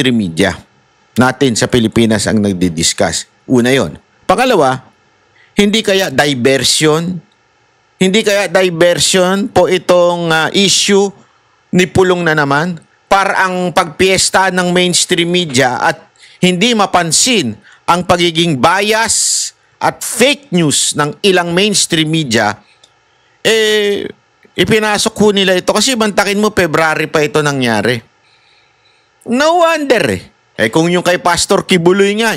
mainstream media natin sa Pilipinas ang nagdi-discuss. Una yon. Pangalawa, hindi kaya diversion po itong issue ni Pulong na naman para ang pagpiesta ng mainstream media at hindi mapansin ang pagiging bias at fake news ng ilang mainstream media, ipinasok ho nila ito. Kasi bantakin mo, February pa ito nangyari. No wonder kung yung kay Pastor Kibuloy nga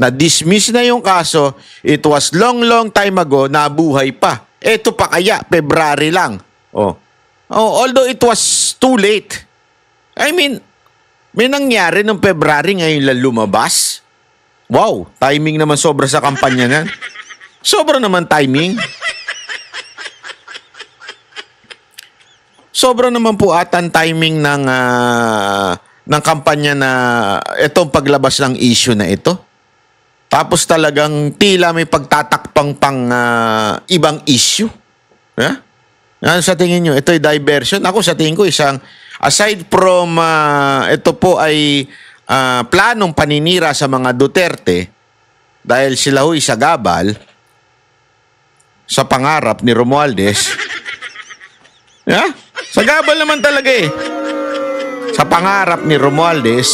na-dismiss na yung kaso, it was long time ago, nabuhay pa. Ito pa kaya, February lang. Although it was too late. I mean, may nangyari nung February, ngayon lang lumabas. Wow, timing naman sobra sa kampanya na. Sobra naman timing. Sobra naman po atang timing ng kampanya na itong paglabas ng issue na ito. Tapos talagang tila may pagtatakpang pang ibang issue. Ano sa tingin nyo? Ito ay diversion. Ako sa tingin ko aside from ito po ay planong paninira sa mga Duterte dahil sila ho'y sagabal sa pangarap ni Romualdez. Sagabal naman talaga sa pangarap ni Romualdez.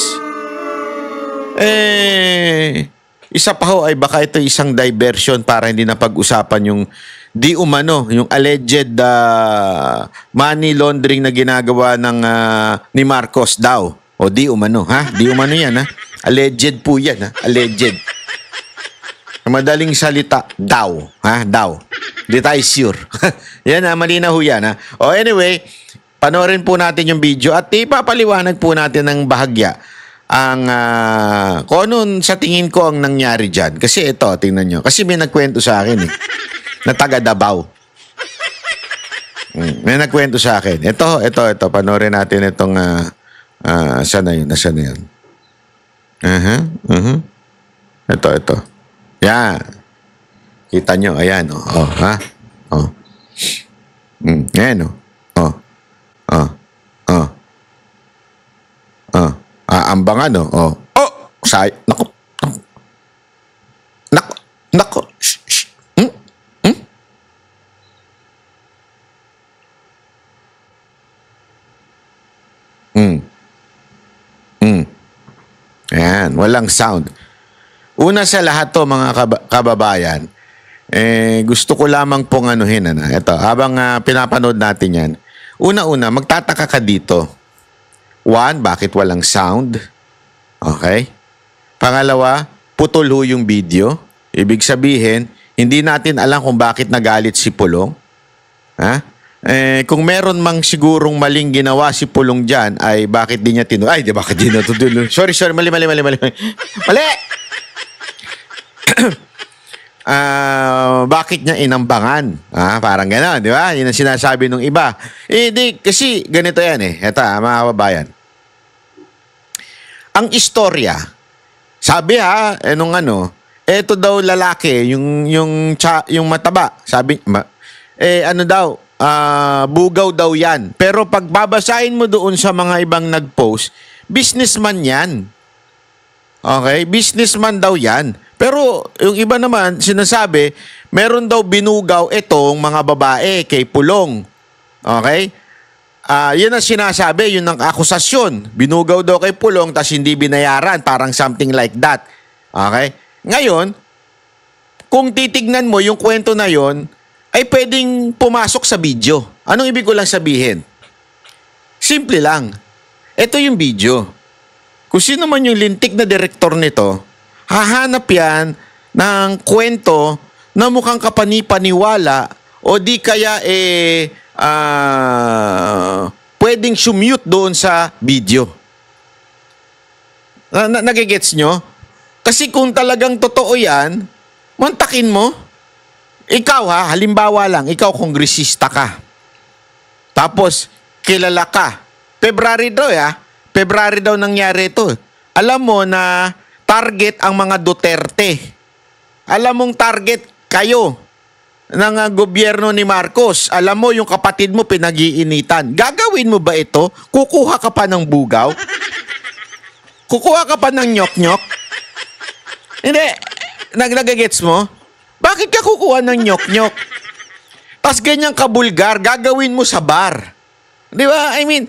Isa pa ho ay baka ito isang diversion para hindi na pag-usapan yung di umano, yung alleged money laundering na ginagawa ng ni Marcos daw. O di umano, Di umano yan, Alleged po yan, Alleged. Madaling salita, daw, Daw. Di tayo sure. Yan, malinaw ho yan, anyway, panoorin po natin yung video at ipapaliwanag po natin ng bahagya ang kung ano sa tingin ko ang nangyari dyan. Kasi ito, tingnan nyo. Kasi may nagkwento sa akin na taga Davao. May nagkwento sa akin. Ito. Panoorin natin itong saan na yun? Nasaan na yun? Ito. Yan. Kita nyo. Ayan. Ayan. Aambangan, Nako. Shh. Ayan, walang sound. Una sa lahat to, mga kababayan, gusto ko lamang pong anuhin, ito, habang pinapanood natin yan. Una-una, magtataka ka dito. One, bakit walang sound? Okay? Pangalawa, putol ho yung video. Ibig sabihin, hindi natin alam kung bakit nagalit si Pulong. Kung meron mang sigurong maling ginawa si Pulong dyan, ay bakit di niya bakit di natutuloy? Sorry, mali. Bakit niya inambangan? Parang gano'n, di ba? Yun ang sinasabi ng iba. Kasi ganito yan Ito, mga kababayan. Ang istorya, sabi eto daw lalaki, yung mataba, sabi, bugaw daw yan. Pero pag babasahin mo doon sa mga ibang nag-post, businessman yan. Okay? Businessman daw yan. Pero yung iba naman, sinasabi, meron daw binugaw itong mga babae kay Pulong. Okay? Yun ang sinasabi, yun ang akusasyon. Binugaw daw kay Pulong, tas hindi binayaran. Parang something like that. Okay? Ngayon, kung titignan mo yung kwento na yon, ay pwedeng pumasok sa video. Anong ibig ko lang sabihin? Simple lang. Ito yung video. Kung sino man yung lintik na direktor nito, hahanap yan ng kwento na mukhang kapanipaniwala o di kaya pwedeng sumute doon sa video. Nagigets nyo? Kasi kung talagang totoo yan, mantakin mo. Ikaw halimbawa lang, ikaw kongresista ka. Tapos, kilala ka. February daw nangyari ito. Alam mo na target ang mga Duterte. Alam mong target kayo ng gobyerno ni Marcos. Alam mo yung kapatid mo pinag-iinitan. Gagawin mo ba ito? Kukuha ka pa ng bugaw? Kukuha ka pa ng nyok-nyok? Hindi. Naglagagets mo? Bakit ka kukuha ng nyok-nyok? Tapos ganyang kabulgar, gagawin mo sa bar. Di ba? I mean,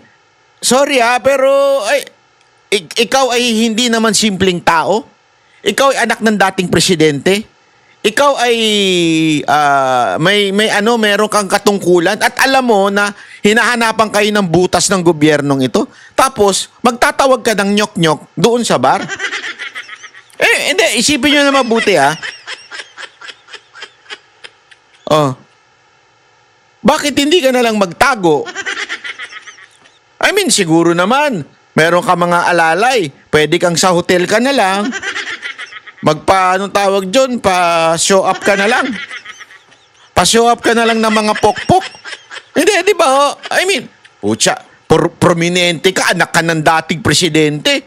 sorry pero ikaw ay hindi naman simpleng tao. Ikaw ay anak ng dating presidente. Ikaw ay meron kang katungkulan at alam mo na hinahanapan kayo ng butas ng gobyernong ito. Tapos, magtatawag ka ng nyok-nyok doon sa bar. Hindi, isipin nyo na mabuti Bakit hindi ka na lang magtago? I mean, siguro naman, meron ka mga alalay. Pwede kang sa hotel ka na lang. Anong tawag dyan? Pa-show up ka na lang. Pa-show up ka na lang ng mga pokpok. Hindi, di ba? I mean, prominente ka, anak ka ng dating presidente.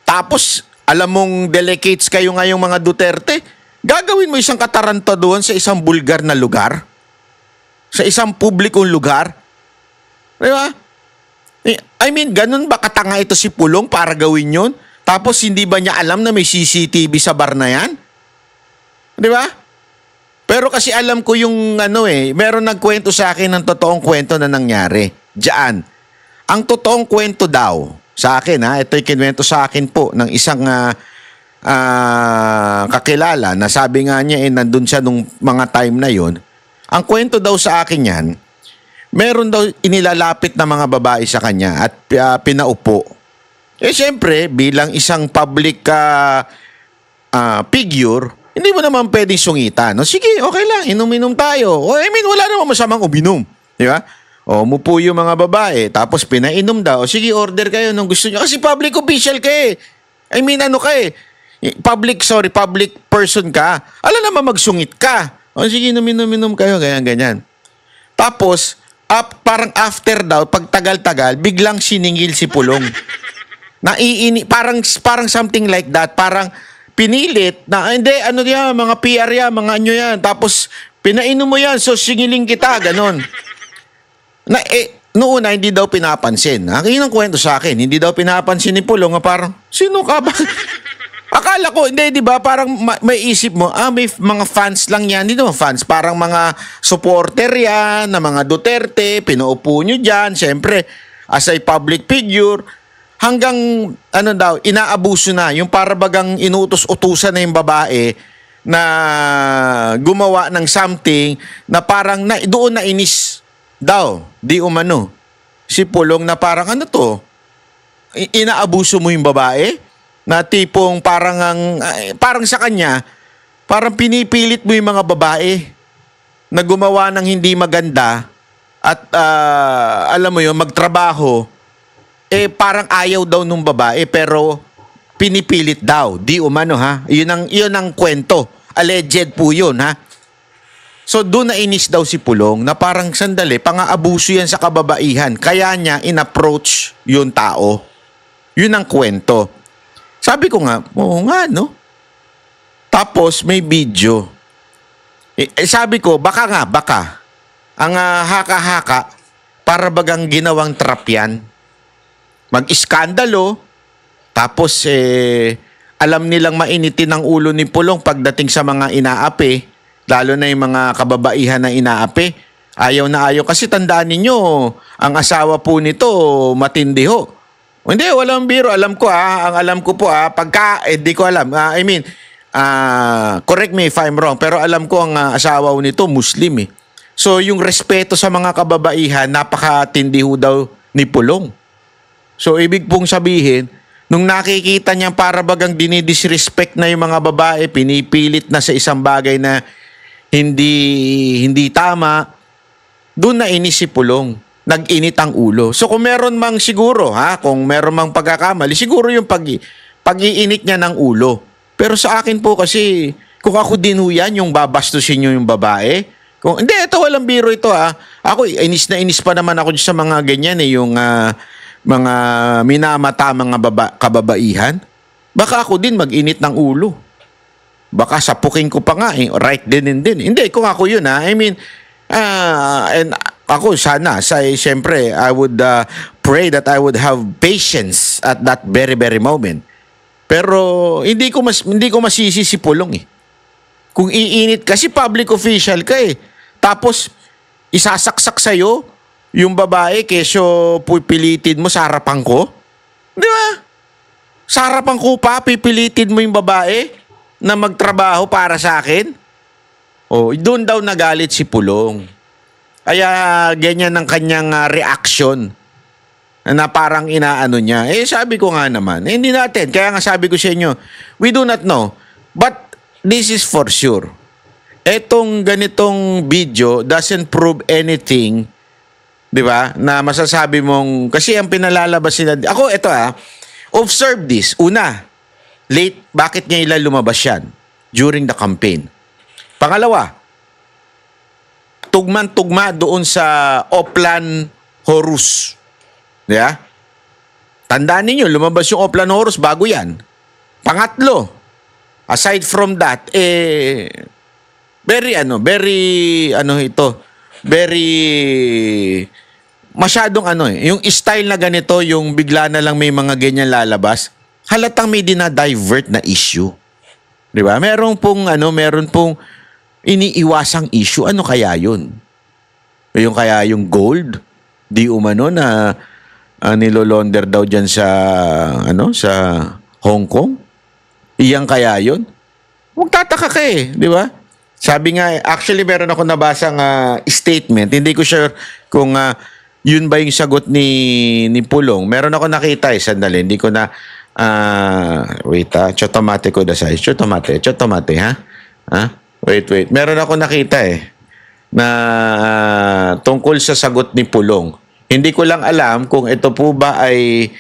Tapos, alam mong delegates kayo ngayong mga Duterte. Gagawin mo isang katarantaduhan sa isang bulgar na lugar? Sa isang publikong lugar? Di ba? I mean, ganun ba katanga ito si Pulong para gawin yun? Tapos hindi ba niya alam na may CCTV sa bar na yan? Di ba? Pero kasi alam ko yung meron nagkwento sa akin ng totoong kwento na nangyari. Diyan. Ang totoong kwento daw, sa akin ito'y kinwento sa akin po ng isang kakilala na sabi nga niya nandun siya nung mga time na yon. Ang kwento daw sa akin yan, meron daw inilalapit na mga babae sa kanya at pinaupo. Siyempre, bilang isang public figure, hindi mo naman pwedeng sungitan. No? Sige, okay lang, inom-inom tayo. I mean, wala naman masamang uminom. Di ba? Umupo yung mga babae, tapos pinainom daw. Sige, order kayo nung gusto nyo. Kasi public official ka I mean, public person ka. Alam naman magsungit ka. Sige, inom-inom kayo, ganyan. Tapos, parang after daw, pag tagal-tagal, biglang siningil si Pulong. Parang something like that. Parang pinilit na, hindi, mga PR yan, mga yan. Tapos, pinainom mo yan, so singiling kita, ganon. Noon hindi daw pinapansin. Yun ang kwento sa akin. Hindi daw pinapansin ni Pulong, parang, sino ka ba? Akala ko, hindi, di ba? Parang may isip mo, may mga fans lang yan. Hindi naman fans, parang mga supporter yan, na mga Duterte, pinaupo nyo dyan. Siyempre, as a public figure, hanggang, inaabuso na. Yung parabagang inutos-utusan na yung babae na gumawa ng something na parang doon na inis daw, di umano. Si Pulong na parang, inaabuso mo yung babae? Na tipong parang sa kanya, parang pinipilit mo yung mga babae na gumawa ng hindi maganda at alam mo yun, magtrabaho, parang ayaw daw nung babae pero pinipilit daw. Di umano Yun ang kwento. Alleged po yun So doon na inis daw si Pulong na parang sandali, pang-aabuso yan sa kababaihan. Kaya niya in-approach yung tao. Yun ang kwento. Sabi ko nga, oo nga, no? Tapos may video. Sabi ko, baka. Ang haka-haka, para bagang ginawang trap yan. Mag-iskandalo, tapos alam nilang mainitin ang ulo ni Pulong pagdating sa mga inaapi, lalo na yung mga kababaihan na inaapi. Ayaw na ayaw. Kasi tandaan ninyo, ang asawa po nito, matindi ho. Hindi, walang biro. Alam ko ang alam ko po pagka, di ko alam. Correct me if I'm wrong, pero alam ko ang asawa nito, Muslim So, yung respeto sa mga kababaihan, napakatindi ho daw ni Pulong. So, ibig pong sabihin, nung nakikita niya para bagang dinidisrespect na yung mga babae, pinipilit na sa isang bagay na hindi tama, doon na inis si Pulong. Nag-init ang ulo. So kung meron mang siguro, kung meron mang pagkakamali, siguro yung pag-iinit niya ng ulo. Pero sa akin po kasi, kung ako din ho yan, yung babastusin nyo yung babae. Hindi, ito walang biro ito Ako, inis na inis pa naman ako sa mga ganyan yung mga minamata mga kababaihan. Baka ako din mag-init ng ulo. Baka sapukin ko pa nga right din and din. Hindi, kung ako yun I mean, and ako siyempre, I would pray that I would have patience at that very, very moment. Pero hindi ko masisi si Pulong eh. Kung iinit kasi public official ka eh. Tapos isasaksak sa'yo yung babae kesyo pipilitin mo sa harapan ko. Di ba? Sa harapan ko pa, pipilitin mo yung babae na magtrabaho para sa akin? Oh, doon daw nagalit si Pulong. Kaya ganyan ang kanyang reaction na parang inaano niya. Eh sabi ko nga naman, hindi natin. Kaya nga sabi ko sa inyo, we do not know. But this is for sure. Etong ganitong video doesn't prove anything, di ba? Na masasabi mong, kasi ang pinalalabas nila, ako ito observe this. Una, late, bakit niya lumabas yan? During the campaign. Pangalawa, tugman-tugma doon sa Oplan Horus. Yeah? Tandaan ninyo, lumabas yung Oplan Horus bago yan. Pangatlo, aside from that, very masyadong yung style na ganito, yung bigla na lang may mga ganyan lalabas, halatang may dinadivert na issue. Di ba? Meron pong iniiwasang issue. Ano kaya yun? Yung gold? Di umano na nilolonder daw dyan sa Hong Kong? Iyang kaya yun? Huwag tataka ka eh, di ba? Sabi nga, actually meron ako nabasang statement. Hindi ko sure kung yun ba yung sagot ni Pulong. Meron ako nakita sandali. Hindi ko na, wait chotomate ko da size. Chotomate ha? Wait. Meron ako nakita na tungkol sa sagot ni Pulong. Hindi ko lang alam kung ito po ba ay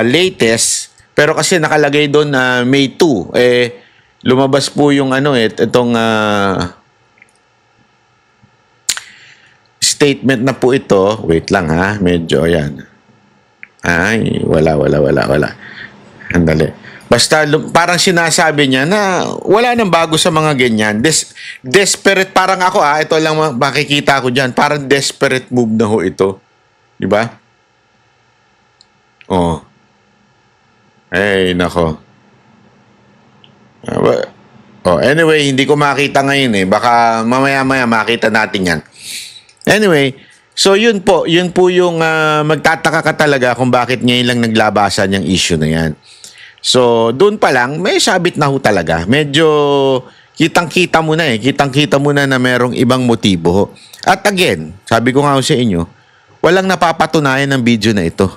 latest, pero kasi nakalagay doon na May 2. Lumabas po yung itong statement na po ito. Wait lang medyo yan. Ay, wala. Andali. Basta parang sinasabi niya na wala nang bago sa mga ganyan. Desperate, parang ako ito lang makikita ko dyan. Parang desperate move na ho ito. Diba? Oh. Ay, nako. Anyway, hindi ko makita ngayon Baka mamaya-maya makita natin yan. Anyway, so yun po yung magtataka ka talaga kung bakit ngayon lang naglabasan yung issue na yan. So, doon pa lang, may sabit na ho talaga. Medyo kitang-kita mo na Kitang-kita mo na merong ibang motibo. At again, sabi ko nga sa inyo, walang napapatunayan ng video na ito.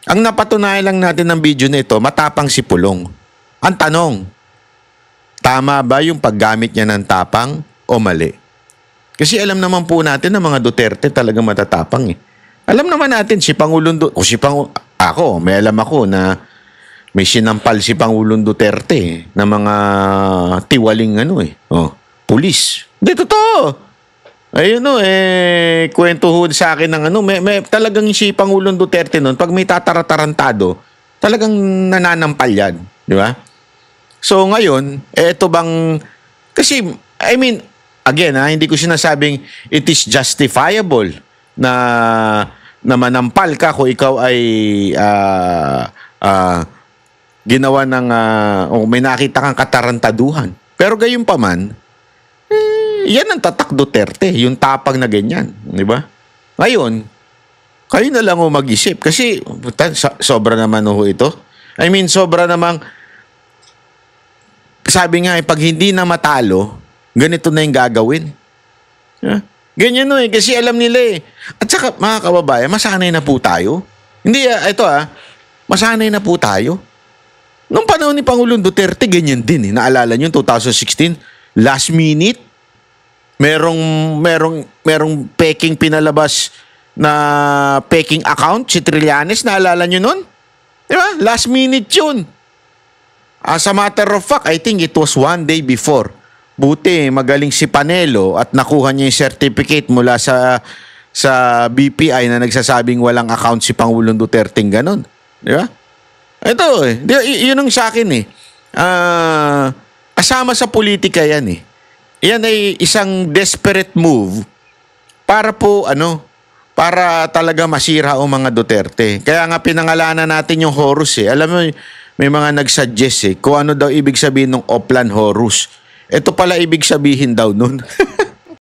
Ang napatunayan lang natin ng video na ito, matapang si Pulong. Ang tanong, tama ba yung paggamit niya ng tapang o mali? Kasi alam naman po natin na mga Duterte talagang matatapang Alam naman natin si Pangulong may alam ako na may sinampal si Pangulong Duterte na mga tiwaling pulis. Hindi, totoo. Ayun kwento ho sa akin ng may talagang si Pangulong Duterte noon, pag may tataratarantado, talagang nananampal yan. Di ba? So ngayon, eto bang, kasi, again hindi ko sinasabing it is justifiable na manampal ka kung ikaw ay ginawa ng may nakita kang katarantaduhan. Pero gayon pa man, yan ang tatak Duterte, yung tapang na ganyan, di ba? Ngayon, kayo na lang mag-isip kasi sobra naman ito. Sobra namang, sabi nga pag hindi na matalo, ganito na yung gagawin. Ganyan kasi alam nila At saka mga kababayan, masanay na po tayo. Hindi, masanay na po tayo. Nung panahon ni Pangulong Duterte, ganyan din Naalala nyo, 2016, last minute, merong peking pinalabas na peking account, si Trillanes, naalala nyo nun? Di ba? Last minute yun. As a matter of fact, I think it was one day before. Buti, magaling si Panelo at nakuha niya yung certificate mula sa BPI na nagsasabing walang account si Pangulong Duterte, ganun. Di ba? Ito yun ang sa akin kasama sa politika yan Yan ay isang desperate move para po para talaga masira ang mga Duterte. Kaya nga pinangalanan natin yung Horus Alam mo, may mga nagsuggest kung ano daw ibig sabihin ng Oplan Horus. Ito pala ibig sabihin daw nun.